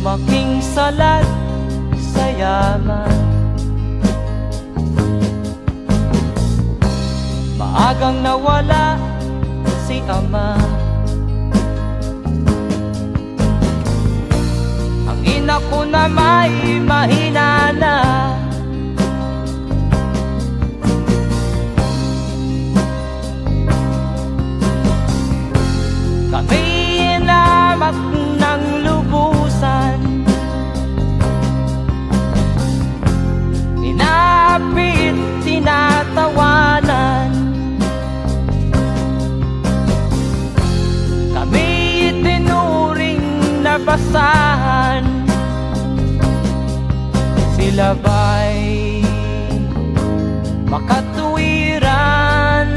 lumaking salat sa yaman. Maagang nawala si ama. Ang ina ko na may mahina na. Kami inamak ng lubusan, inapit, tinatawanan. Kami itinuring na basahan. Sila ba'y makatuwiran?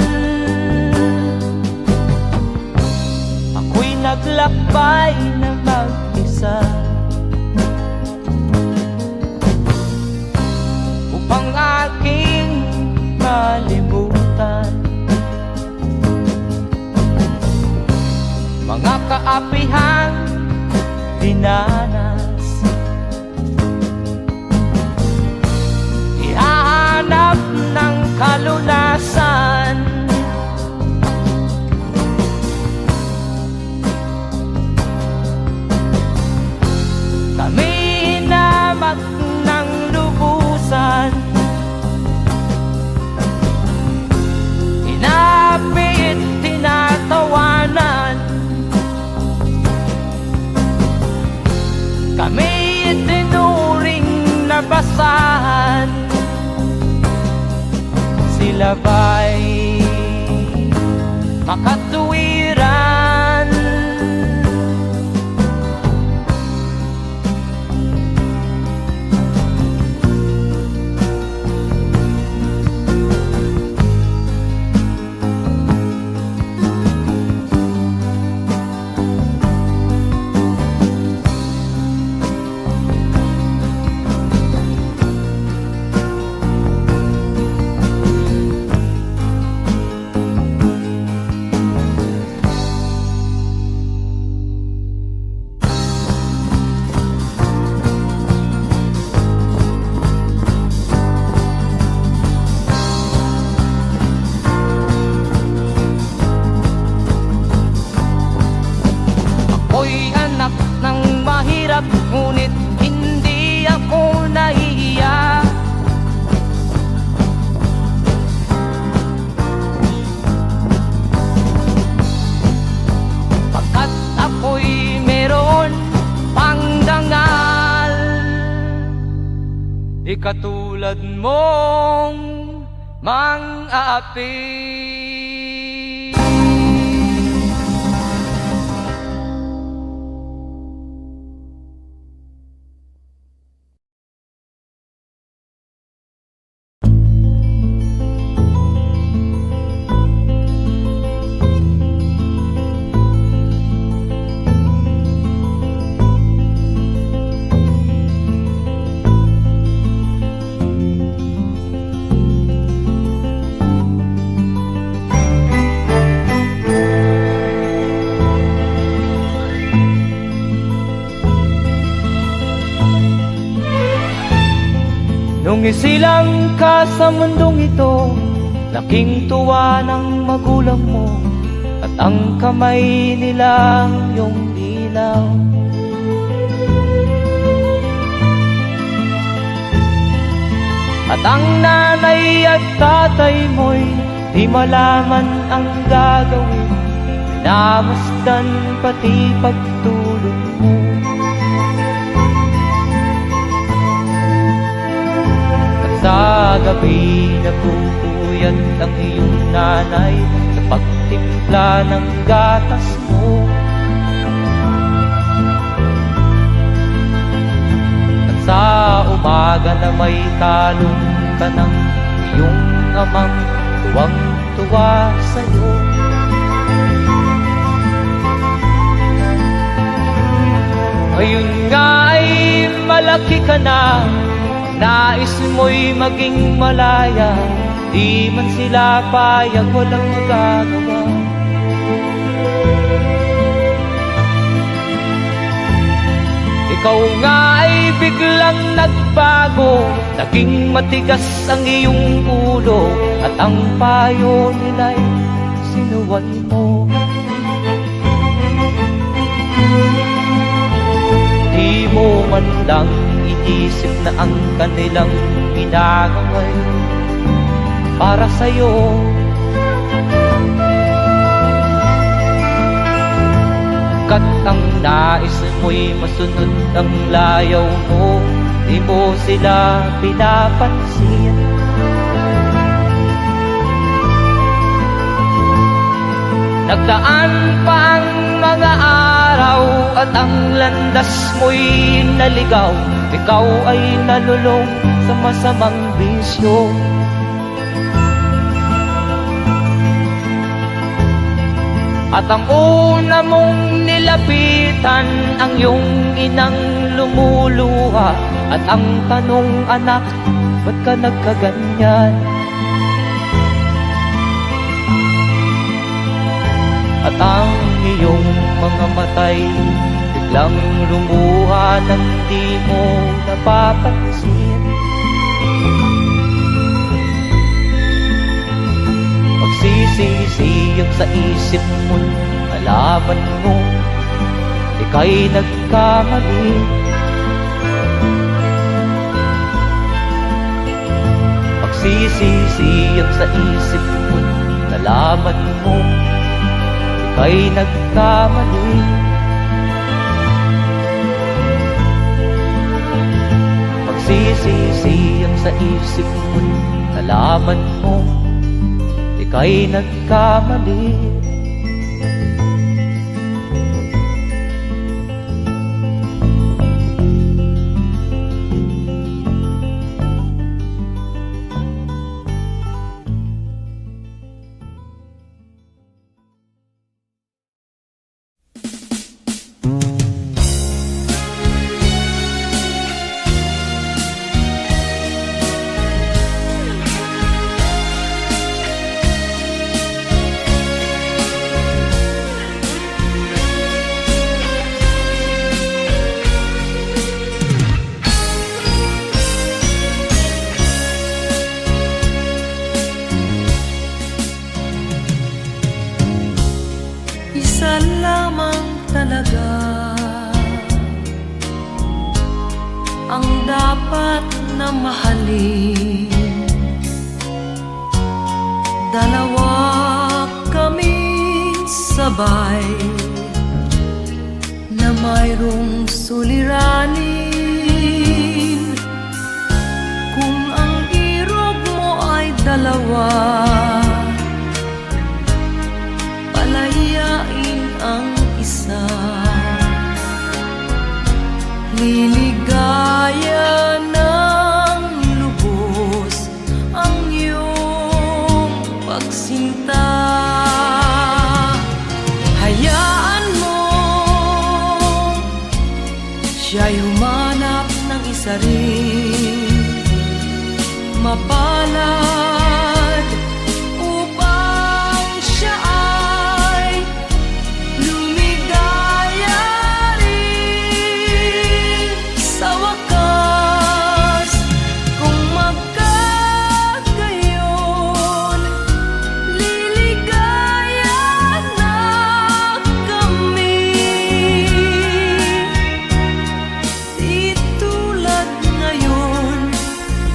Ako'y naglakbay na mag-isa upang aking malimutan mga kaapihang dinanas. Ihahanap ng kalunasan kami inamak ng lubusan, inapit, tinatawanan. Kami itinuring na basahan. Sila ba'y makatuwiran? Ako'y anak ng mahirap, ngunit hindi ako nahihiya. Pagkat ako'y meron pang dangal, di katulad mong mang-aapi. Nung isilang ka sa mundong ito, laking tuwa ng magulang mo, at ang kamay nila iyong ilaw. At ang nanay at tatay mo'y di malaman ang gagawin, namasdan pati pagtulog mo. Sa gabi nagpupuyat ang iyong nanay sa pagtimpla ng gatas mo. At sa umaga na may talong ka ng iyong amang tuwang-tuwa sa'yo. Ngayon nga ay malaki ka na, nais mo'y maging malaya, di man sila payag, walang magagawa. Ikaw nga ay biglang nagbago, naging matigas ang iyong ulo, at ang payo nila'y sinuway mo. Di mo man lang inisip na ang kanilang ginagawa'y para sa'yo. Kat ang nais mo'y masunod ang layaw mo, di mo sila pinapansin. Nagdaan pa ang mga araw at ang landas mo'y naligaw. Ikaw ay nalulong sa masamang bisyo. At ang una mong nilapitan, ang iyong inang lumuluha. At ang tanong, anak, ba't ka nagkaganyan? At ang iyong mga matay biglang lumuha nang di mo napapansin. Magsisisiyag sa isip mo, nalaman mo ika'y nagkamali. Magsisisiyag sa isip mo, nalaman mo ika'y nagkamali. Magsisisiyag sa isip mo, nalaman mo ika'y nagkamali. Isa lamang talaga ang dapat na mahalin. Dalawa kaming sabay na mayroong suliranin. Kung ang irog mo ay dalawa, palayain ang isa. Liligaya ng lubos ang iyong pagsinta. Hayaan mo siya'y humanap ng isa rin mapalad, upang siya ay lumigaya rin sa wakas. Kung magkagayon, liligaya na kami. Di tulad ngayon,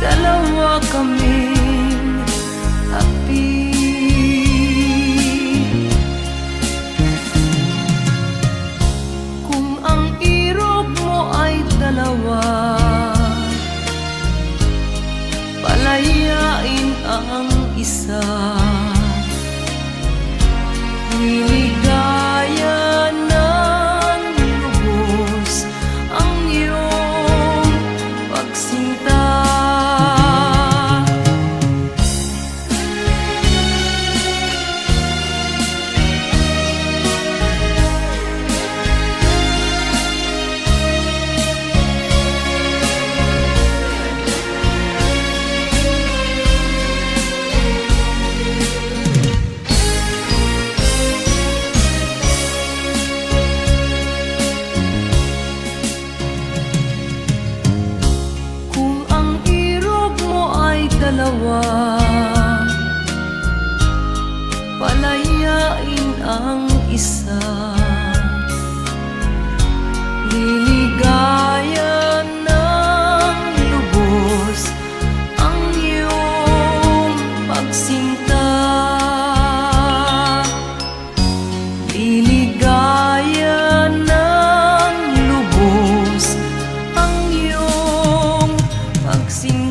dalawa kaming dalawa, palayain ang isa. Liligaya ng lubos ang iyong pagsinta. Liligaya ng lubos ang iyong pagsinta.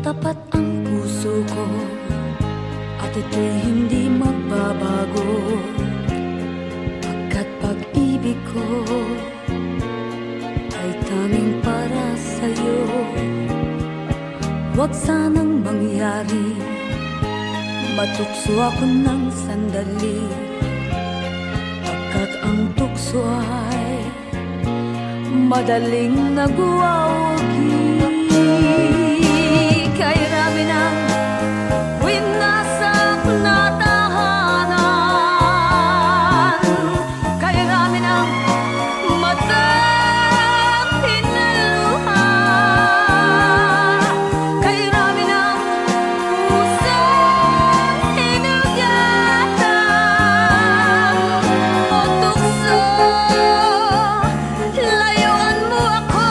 Tapat ang puso ko at ito'y hindi magbabago, pagkat pag-ibig ko ay tanging para sa'yo. Huwag sanang mangyari matukso ako ng sandali, pagkat ang tukso ay madaling nagwawagi. Kay rami ng winasak na tahanan, kay rami ng matang hinaluha, kay rami ng pusang hinugatan o tukso, layuan mo ako.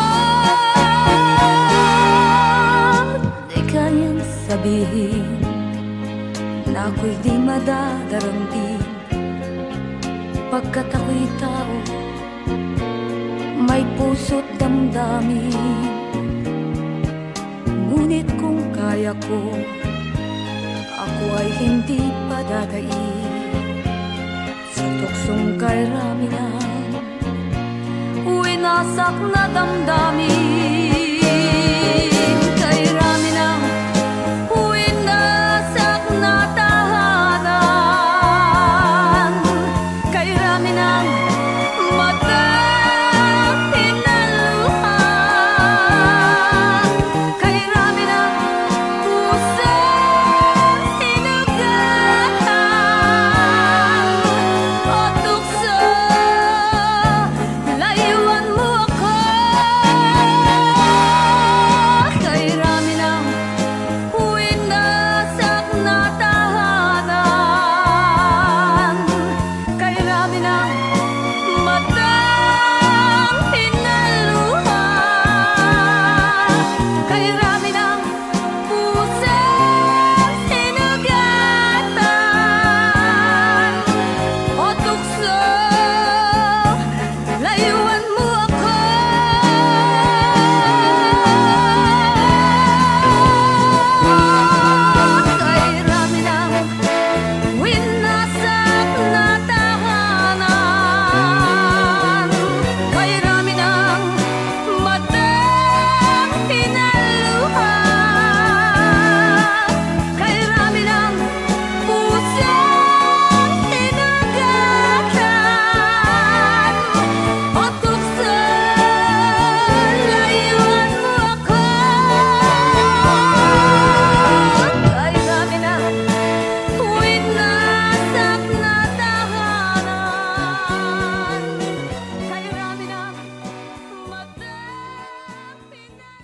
Di kayang sabihin na ako'y di madadaramdin, pagkat ako'y tao, may puso't damdamin. Ngunit kung kaya ko, ako ay hindi padadaig sa tuksong kay rami ng winasak na damdamin. Kay rami ng winasak na tahanan, kay rami ng matang hinaluha, kay rami ng pusang hinugatan o tukso, layuan mo ako. Kay rami ng winasak na tahanan, kay rami ng matang hinaluha, kay rami ng pusang hinugatan o tukso, layuan mo ako. Kay rami ng winasak na tahanan, kay rami ng matang hinaluha, kay rami ng pusang hinugatan o tukso, layuan mo ako. Kay rami ng winasak na tahanan, kay rami ng matang hinaluha.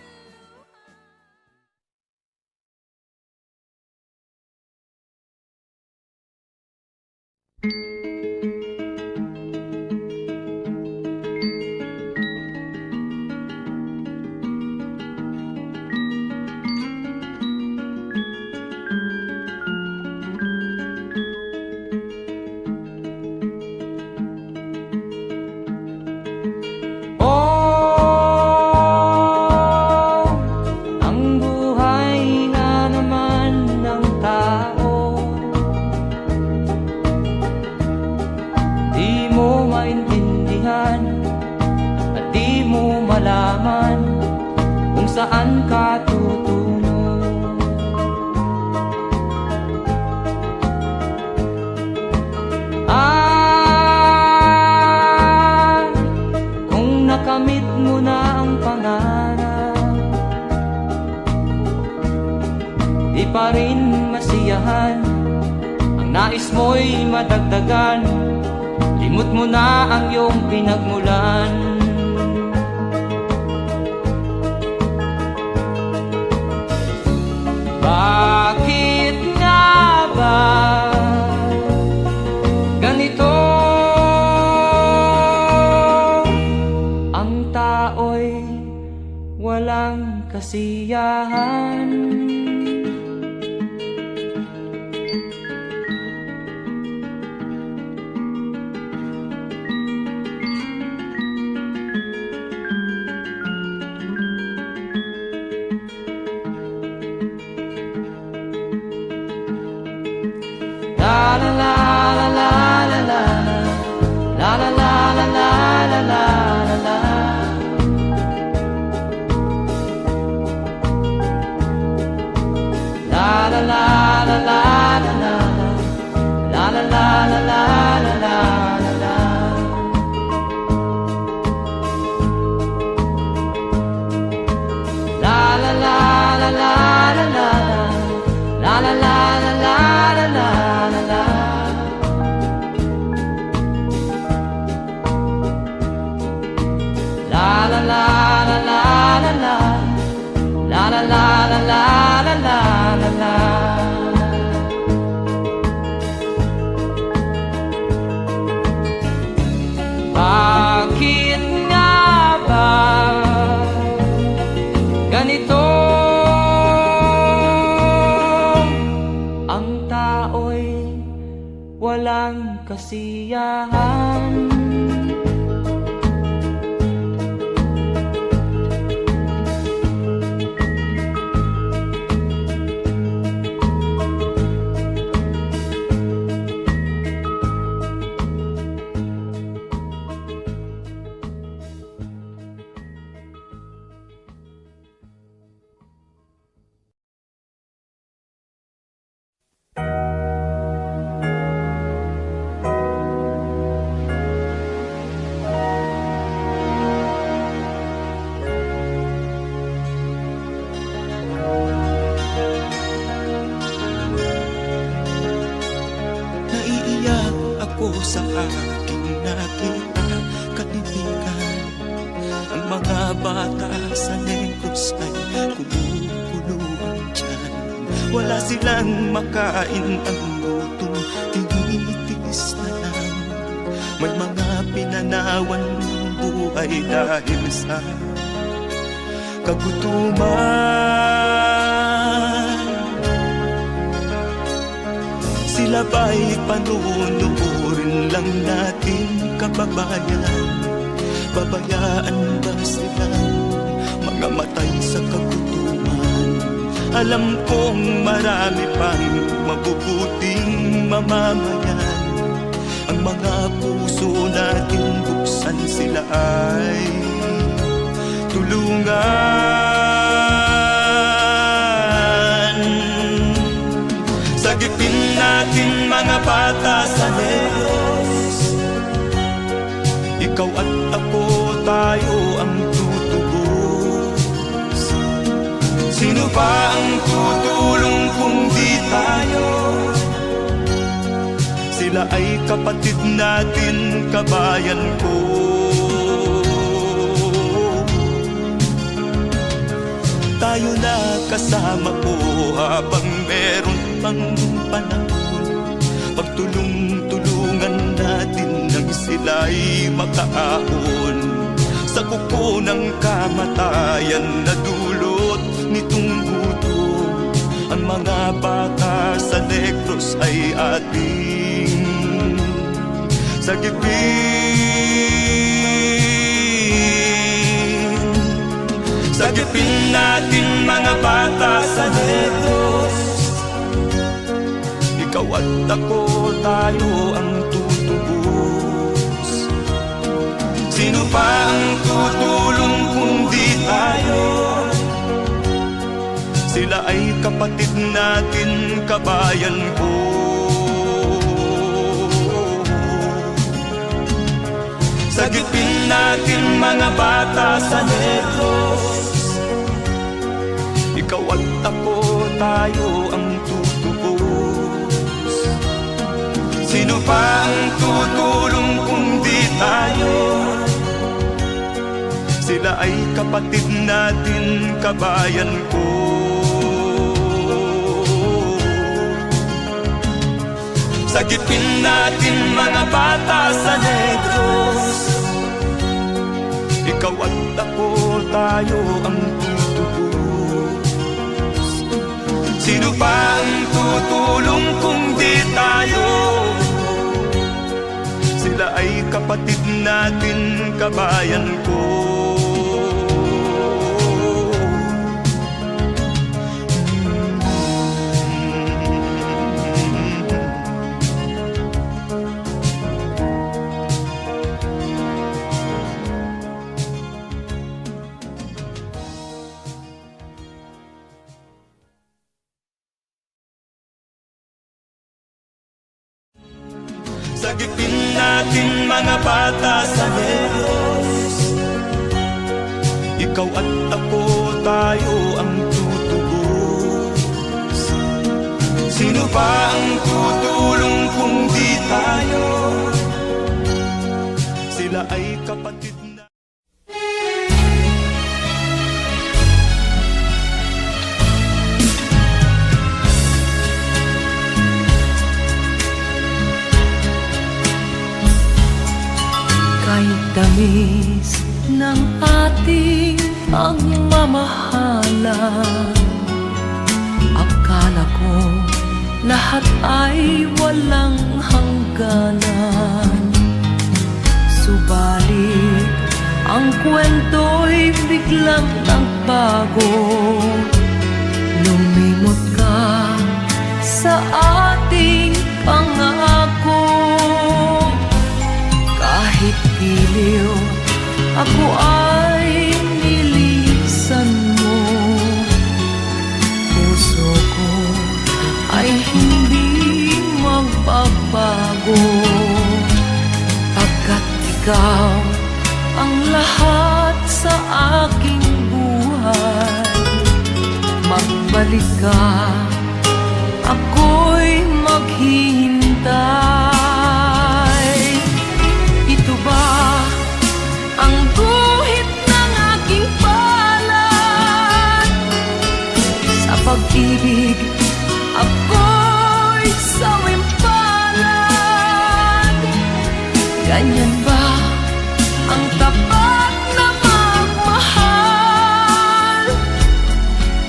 saan ka tutungo. Kung nakamit mo na ang pangarap, di pa rin masiyahan, ang nais mo'y madagdagan, limot mo na ang iyong pinagmulan. Bakit nga ba ganito? Ang tao'y walang kasiyahan. La la la la la la la la la la la la la la la. La la la la la la la la la la la la la la la. La la la la la la la la la la la la la. La la la la la la la la la la la la la la. Bakit nga ba ganito? Ang tao'y walang kasiyahan. Sa aking nakita kaibigan, ang mga bata sa Negros ay kumukuluan dyan. Wala silang makain, ang gutom tinitiis na lang. May mga pinanawan ng buhay dahil sa kagutuman. Sila ba'y panunurin lang natin, kababayan? Babayaan ba silang mga matay sa kagutuman? Alam kong marami pang mabubuting mamamayan. Ang mga puso natin buksan, sila ay tulungan. Sagipin natin mga bata sa Negros, ikaw at ako, tayo ang tutubos. Sino ba ang tutulong kung di tayo? Sila ay kapatid natin, kabayan ko. Tayo na kasama ko habang meron pang panahon. Pagtulong-tulungan natin nang sila'y makaahon sa kuko ng kamatayan na dulot nitong gutom. Ang mga bata sa Negros ay ating sagipin. Sagipin natin mga bata sa Negros, ikaw at ako, tayo ang tutubos. Sino pa ang tutulong kung di tayo? sila ay kapatid natin, kabayan ko. Sagipin natin mga bata sa Negros, ikaw at ako, tayo ang tutubos. Sino pa ang tutulong kung di tayo? Sila ay kapatid natin, kabayan ko. Sagipin natin mga bata sa Negros, ikaw at ako, tayo ang tutubos. Sino pa ang tutulong kung di tayo? Sila ay kapatid natin, kabayan ko. Sagipin natin mga bata sa Negros, ikaw at ako, tayo ang tutubos. Sino ba ang tutulong kung di tayo? Sila ay kapatid na. Kahit tamis ng ating pagmamahalan, akala ko lahat ay walang hangganan. Subalit ang kwento'y biglang nagbago. Lumimot ka sa ating pangako. Kahit giliw, ako ay nilisan mo. Puso ko ay hindi magbabago, pagkat ikaw ang lahat sa aking buhay. Magbalik ka, ako'y maghihintay. Ang guhit ng aking palad, sa pag-ibig ako'y sawimpalad. Ganyan ba ang tapat na magmahal?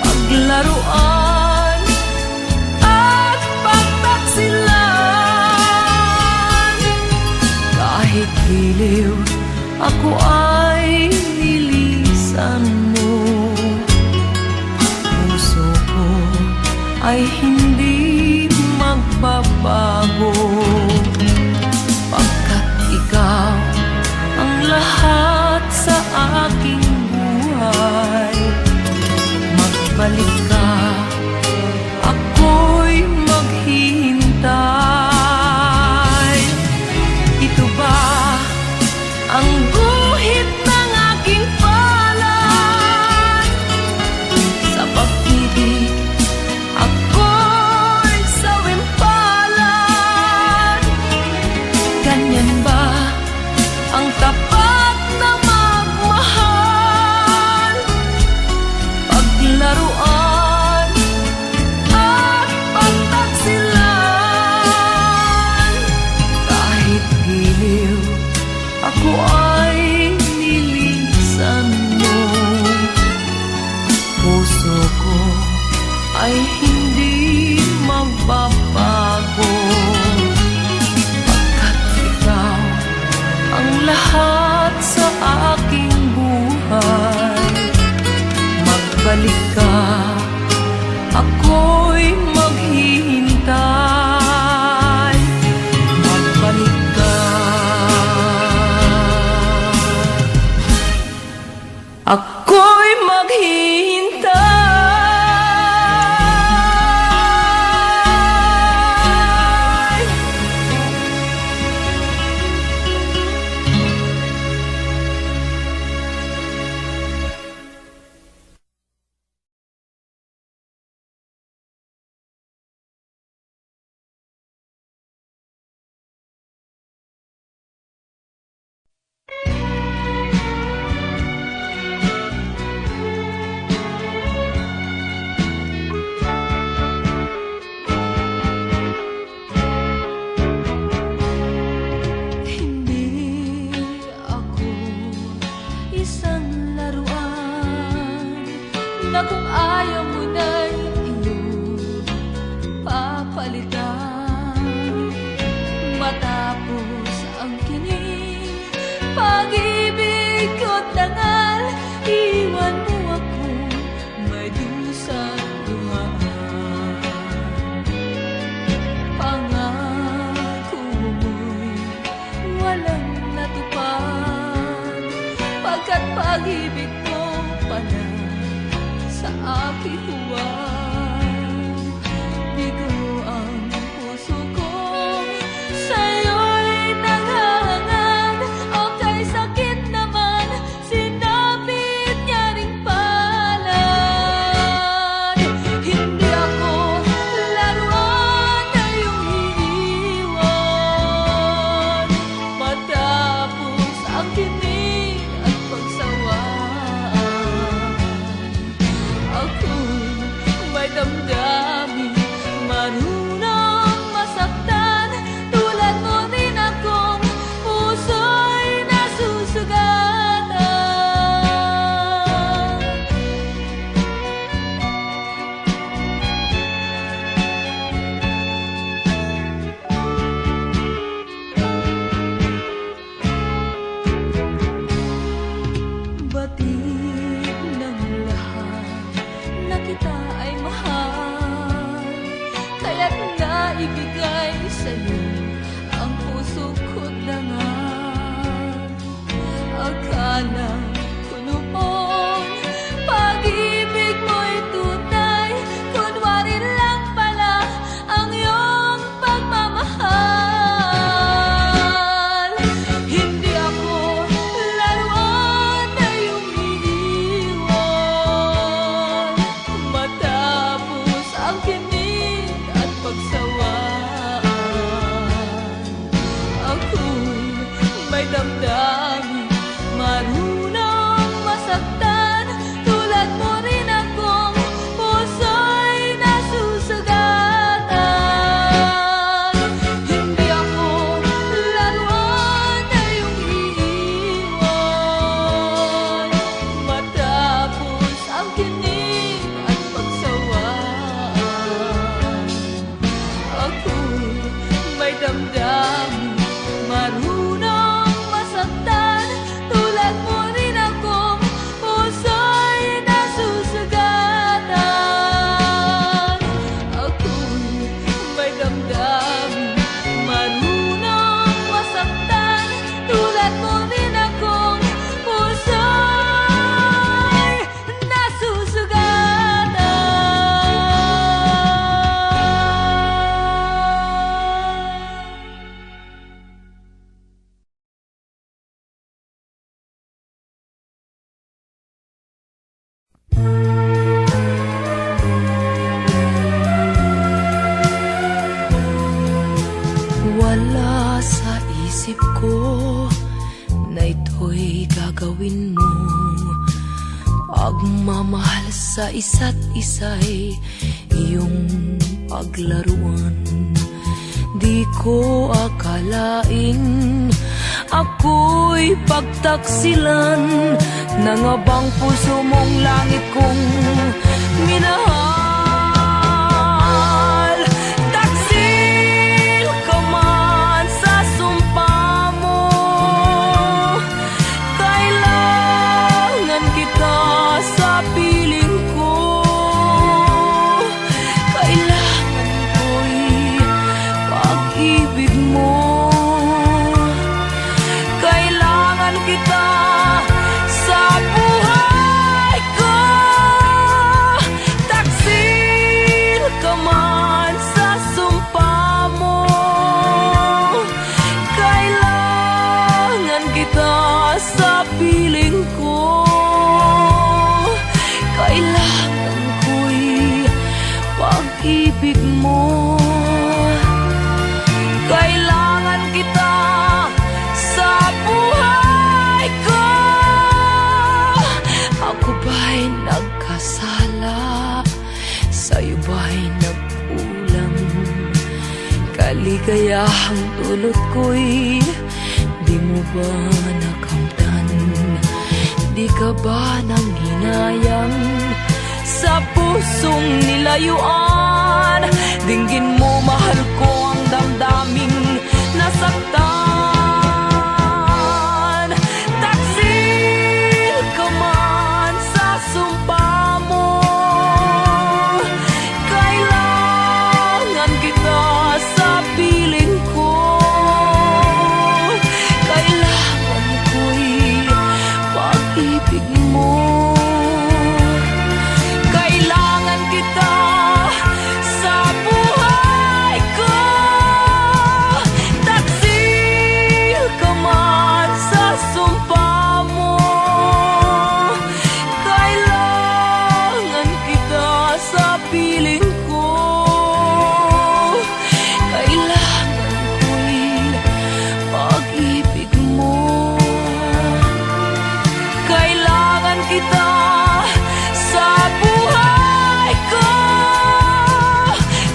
Paglaruan at pagtaksilan. Kahit giliw, ako ay nilisan mo. Puso ko ay hindi magbabago, pagkat ikaw damdamin, marunong masaktan. Tulad mo rin akong puso'y nasusugatan. Ako'y may damdamin, marunong masaktan. Tulad mo rin akong puso'y nasusugatan. Wala sa isip ko na ito'y gagawin mo. Pagmamahal sa isa't isa'y iyong paglaruan. Di ko akalaing ako'y pagtaksilan ng abang puso mong langit kong minahal. Taksil ka man sa sumpa mo, kailangan kita sa piling ko. Kailangan ko'y pag-ibig mo. Kailangan kita sa buhay ko. Taksil ka man sa sumpa mo, kailangan kita sa piling ko. Kailangan ko'y pag-ibig mo. Kailangan kita sa buhay ko. Ako ba'y nagkasala? Sa'yo ba'y nagkulang? Kaligayahang dulot ko'y di mo ba nakamtan? Di ka ba nang hinayang sa pusong nilayuan? Dinggin mo, mahal ko, ang damdaming nasaktan. Taksil ka man sa sumpa mo, kailangan kita sa piling ko. Kailangan ko'y pag-ibig mo. Kailangan kita sa buhay ko. Taksil ka man sa sumpa mo, kailangan kita sa piling ko. Kailangan ko'y pag-ibig mo. Kailangan kita sa buhay ko.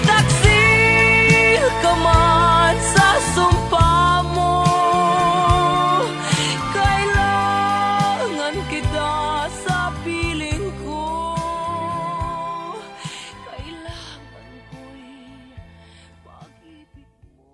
Taksil ka man sa sumpa mo, kailangan kita sa piling ko. Kailangan ko'y pag-ibig mo.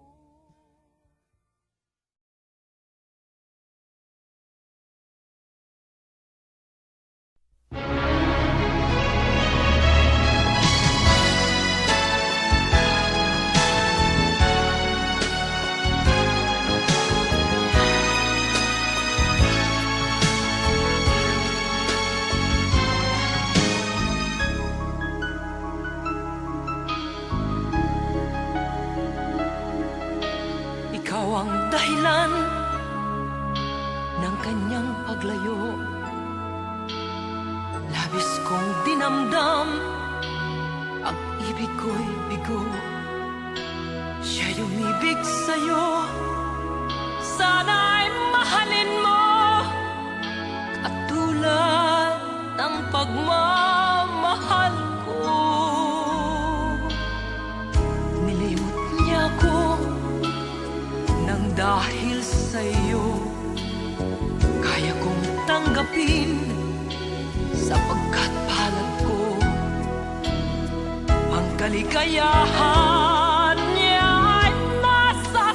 Ikaw ang dahilan ng kanyang paglayo. Labis kong dinamdam, ang ibig ko'y bigo. Siya'y umibig sa'yo, sana'y mahalin mo, katulad ng pagmamahal ko. Nilimot niya ko nang dahil sa'yo, kaya kong tanggapin sapagkat palad ko. Ang kaligayahan niya ay nasa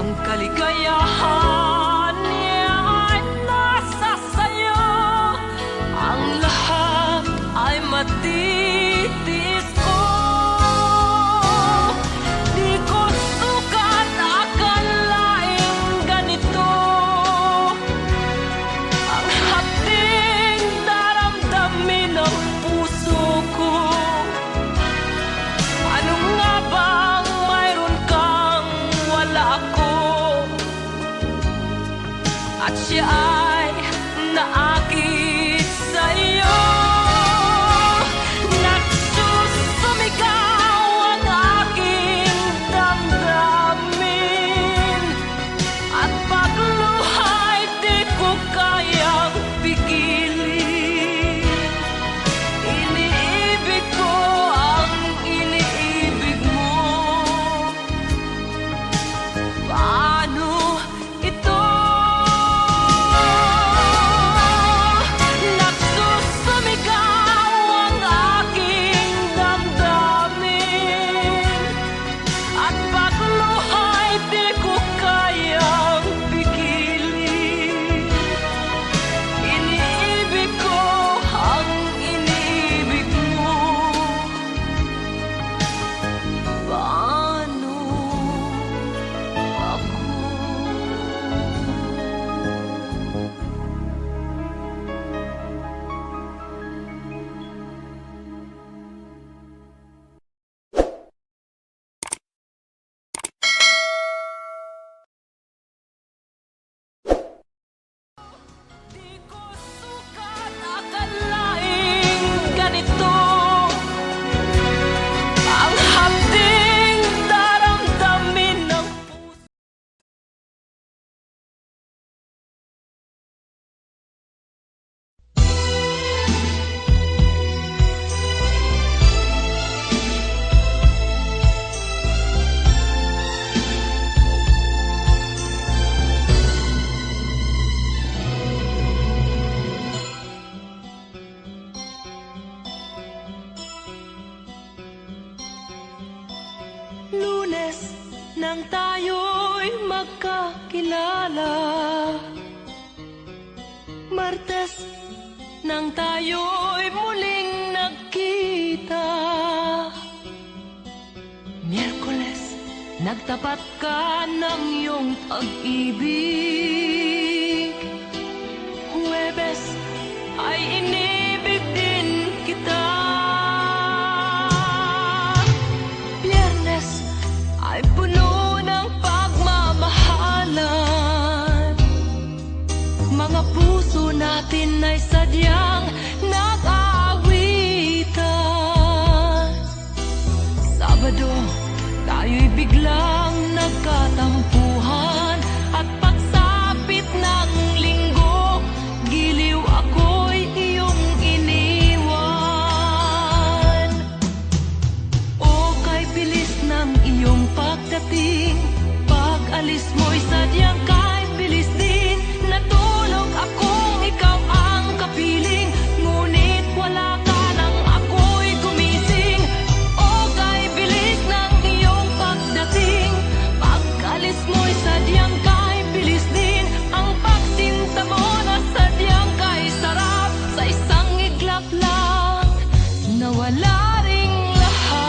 Ang kaligayahan niya ay nasa sayo. Ang lahat ay matitis ko. Di ko sukat akalaing ganito. Ang hapding daramdamin ng puso ko. Ano nga bang mayroon kang wala ako? At siya ay naakit sa'yo. Nagsusumigaw ang aking damdamin. At pagluha'y di ko kayang pigilin. Iniibig ko ang iniibig mo. Paano ito? Nagsusumigaw ang aking damdamin. At pagluha'y di ko kayang pigilin. Iniibig ko ang iniibig mo. Paano ako? Di ko sukat akalaing ganito. Ang hapding daramdamin ng puso. Lunes nang tayo'y magkakilala. Martes nang tayo'y muling nagkita. Miyerkules nagtapat ka ng iyong pag-ibig. Huwebes ay inibig din kita. Biyernes ay puno ng pagmamahalan. Mga puso natin ay sadyang nag-aawitan. Sabado, tayo'y biglang nagkatampuhan. At pagsapit ng linggo, giliw ako'y iyong iniwan. O kay bilis ng iyong pagdating, pag-alis mo'y sadyang kay bilis din. Natulog akong ikaw ang kapiling, ngunit wala ka nang ako'y gumising. O kay bilis ng iyong pagdating, pag-alis mo'y sadyang kay bilis din. Ang pagsinta mo na sadyang kay sarap, sa isang iglap lang nawala ring lahat.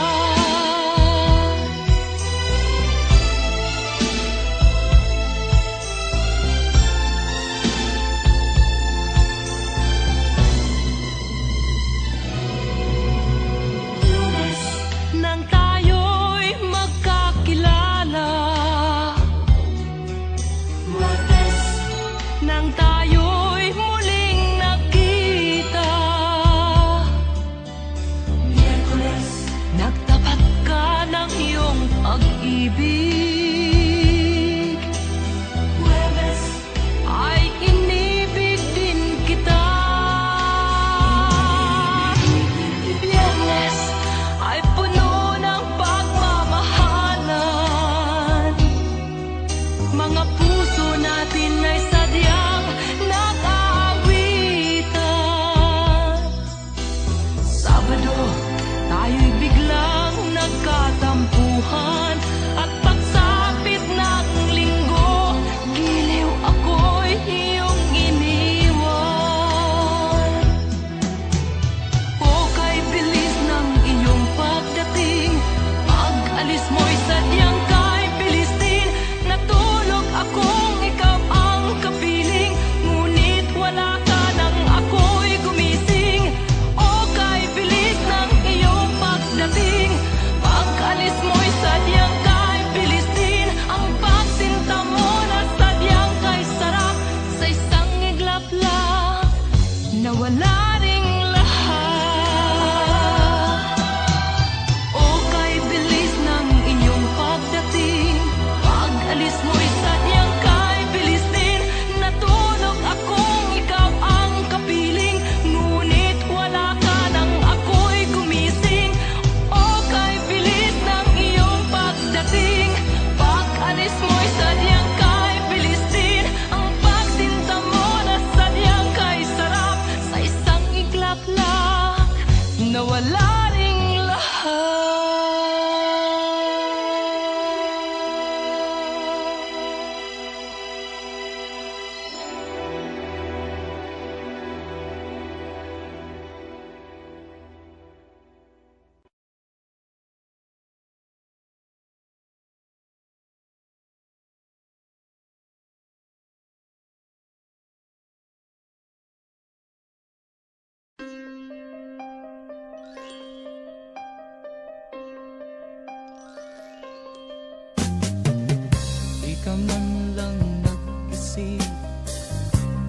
ka man lang nag-isip,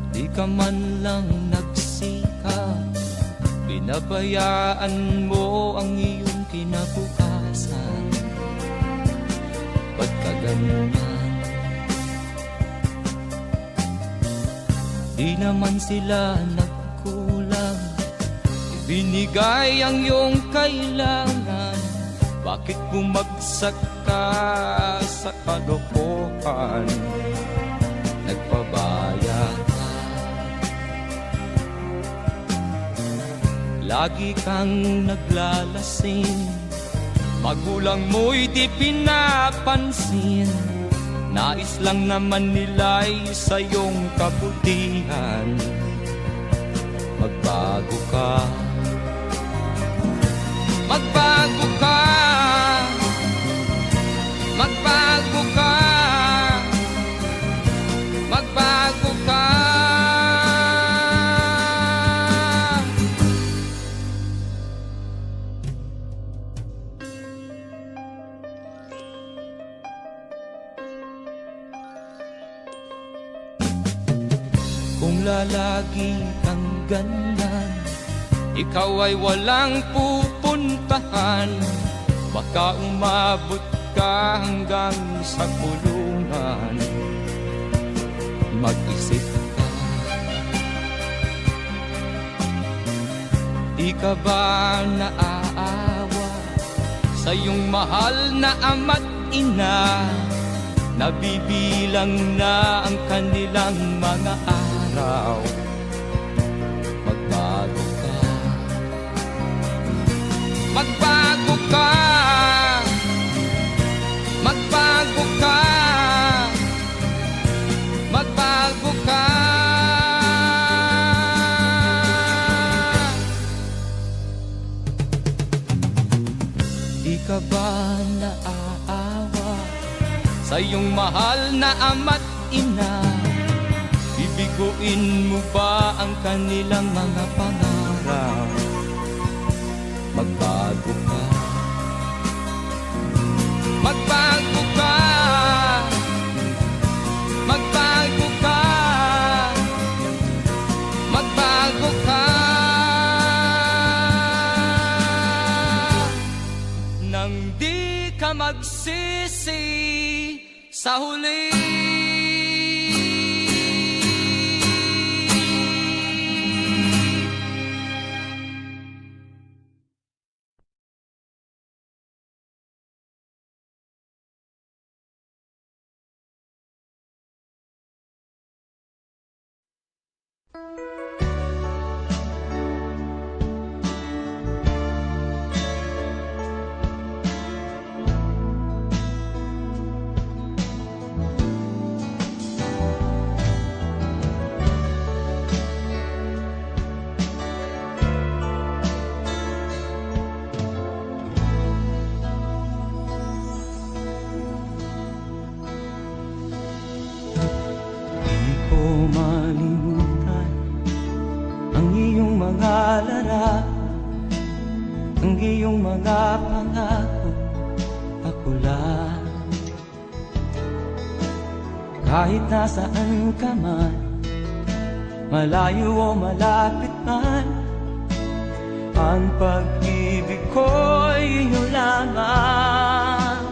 di ka man lang nagsikap, binabayaan mo ang iyong kinabukasan. Ba't ka ganyan? Di naman sila nagkulang, ibinigay ang iyong kailangan. Bakit bumagsak ka sa kalokohan? Nagpabaya ka, lagi kang naglalasing, magulang mo'y di pinapansin. Nais lang naman nila'y sa iyong kabutihan. Magbago ka, magbago ka, magbago ka, magbago ka. Kung lalagi kang ganyan, ikaw ay walang pupuntahan. Baka umabot ka hanggang sa kulungan. Mag-isip ka, di ka ba naaawa sa iyong mahal na ama't ina? Nabibilang na ang kanilang mga araw. Magbago ka, magbago ka, magbago ka, magbago ka. Di ka ba naaawa sa iyong mahal na ama't ina? Bibiguin mo ba ang kanilang mga pangarap? Magbago ka, magbago ka, magbago ka, magbago ka. Nang di ka magsisi sa huli. Malimutan ang iyong mga larap, ang iyong mga pangako, ako lang. Kahit nasaan ka man, malayo o malapit man, ang pag-ibig ko'y iyo lamang.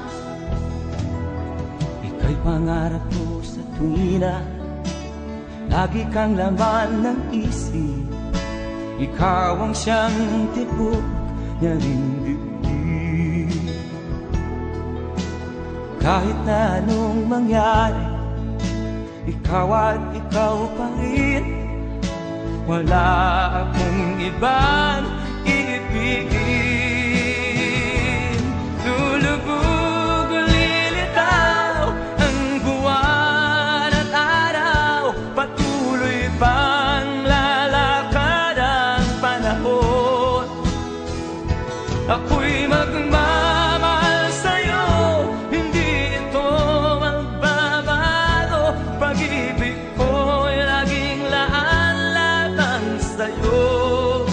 Ika'y pangarap ko sa tuwina, lagi kang laman ng isip. Ikaw ang siyang tibok niya ring dibdib. Kahit na anong mangyari, ikaw at ikaw pa rin. Wala akong ibang iibigin. Lulubog o lilitaw ang buwan at araw, patuloy pang lalakad ang panahon. Ako'y magmamahal sa'yo, hindi ito magbabago. Pag-ibig ko'y laging laan-latang sa'yo.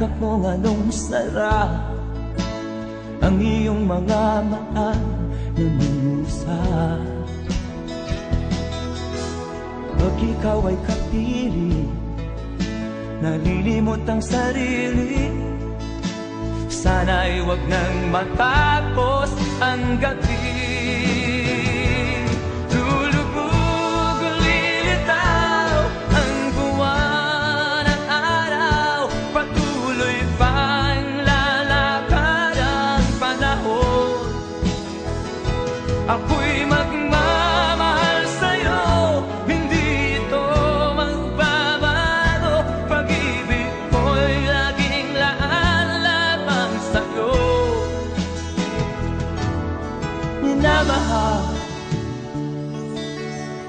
yakap mo anong sarap, ang iyong mga mata namumusa. Pag ikaw ay kapili, nalilimot ang sarili. Sana'y wag nang matapos ang gabi. Lulubog, lilitaw ang buwan at araw. Patuloy pang lalakad ang panahon. Ako'y magmamahal sa'yo, hindi ito magbabago. Pag-ibig ko'y laging laan lamang sa'yo. Minamahal,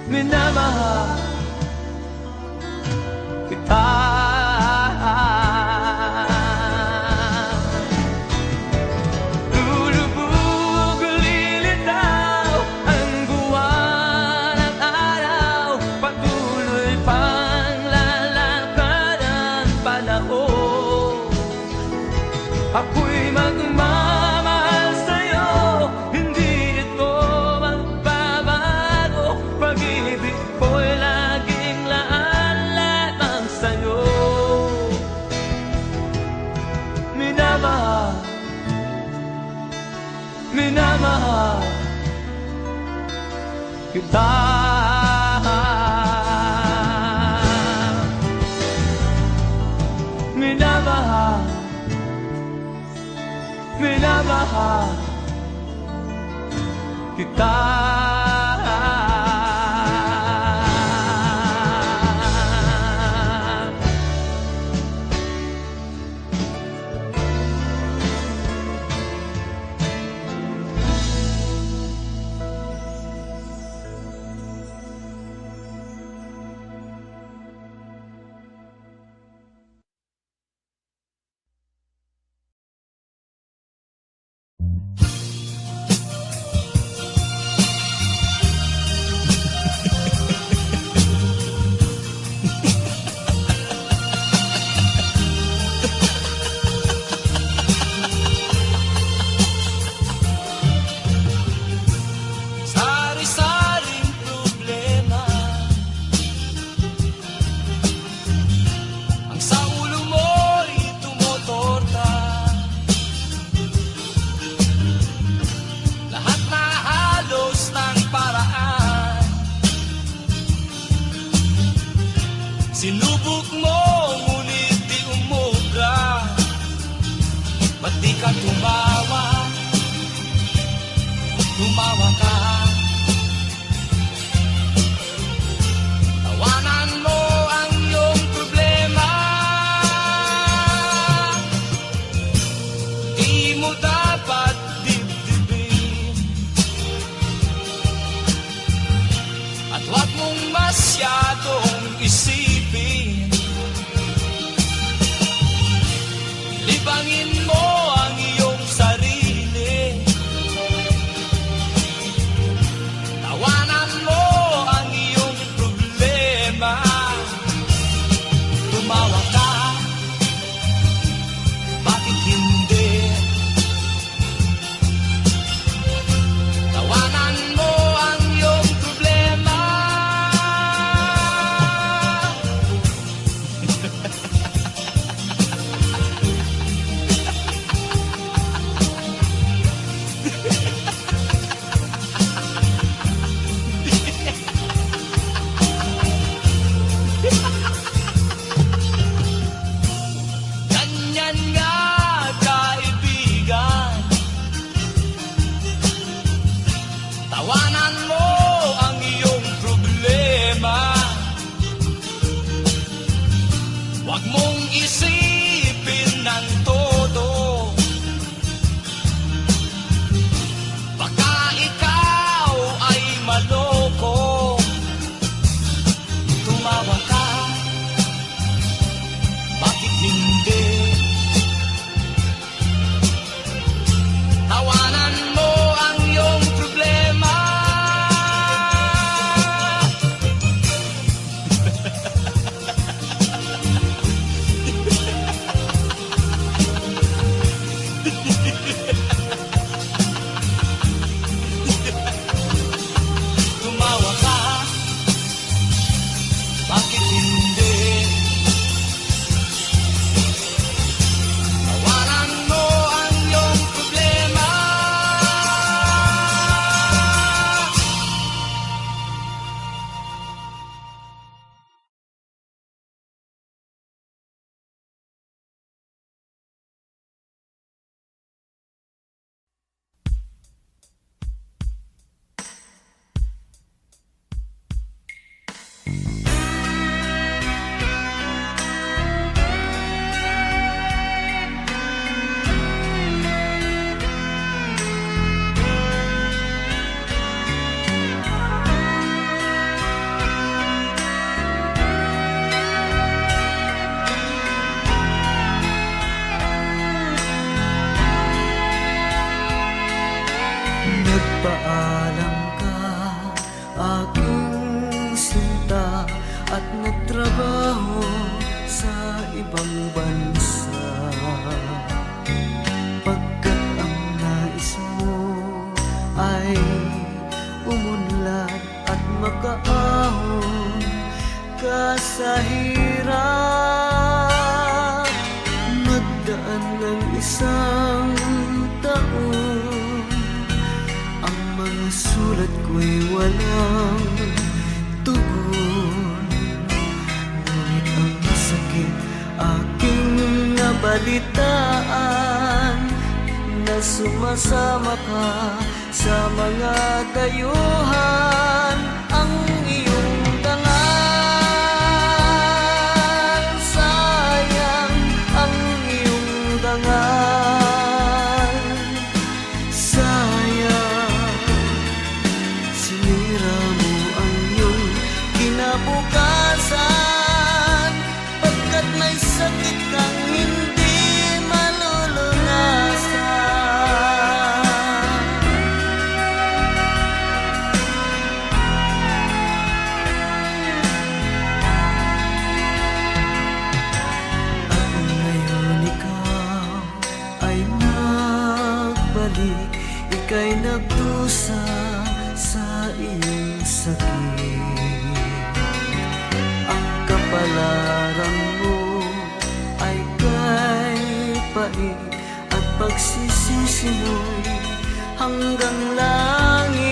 minamahal kita. Lulubog, lilitaw ang buwan at araw. Patuloy pang lalakad ang panahon. Ako'y magmamahal sa'yo, hindi ito magbabago. Pag-ibig ko'y laging laan lamang sa'yo. Minamahal, minamahal kita. Minamahal, minamahal kita. Sari-saring problema ang sa ulo mo'y tumutorta. Nagpaalam ka, aking sinta, at nagtrabaho sa ibang bansa. Pagkat ang nais mo ay umunlad at makaahon ka sa hirap. Nagdaan ng isang taon, ang mga sulat ko'y walang tugon. Ngunit ang sakit aking nabalitaan, na sumasama ka sa mga dayuhan. Ang iyong dangal, sayang ang iyong dangal. Sayang, sinira mo ang iyong kinabukasan, pagkat may sakit kang hindi malulunasan. At ngayon ikaw ay nagbalik, ika'y nagdusa sa iyong sakit. Ang kapalaran mo ay kay pait, at pagsisisi mo'y hanggang langit.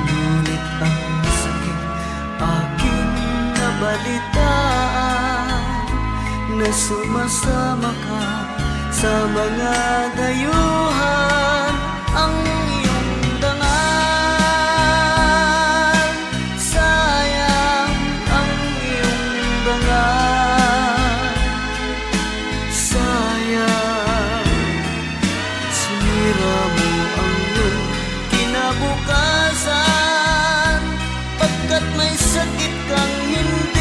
Ngunit ang sakit aking nabalitaan, na sumasama ka sa mga dayuhan. Ang iyong dangal, sayang ang iyong dangal. Sayang, sinira mo ang iyong kinabukasan, pagkat may sakit kang hindi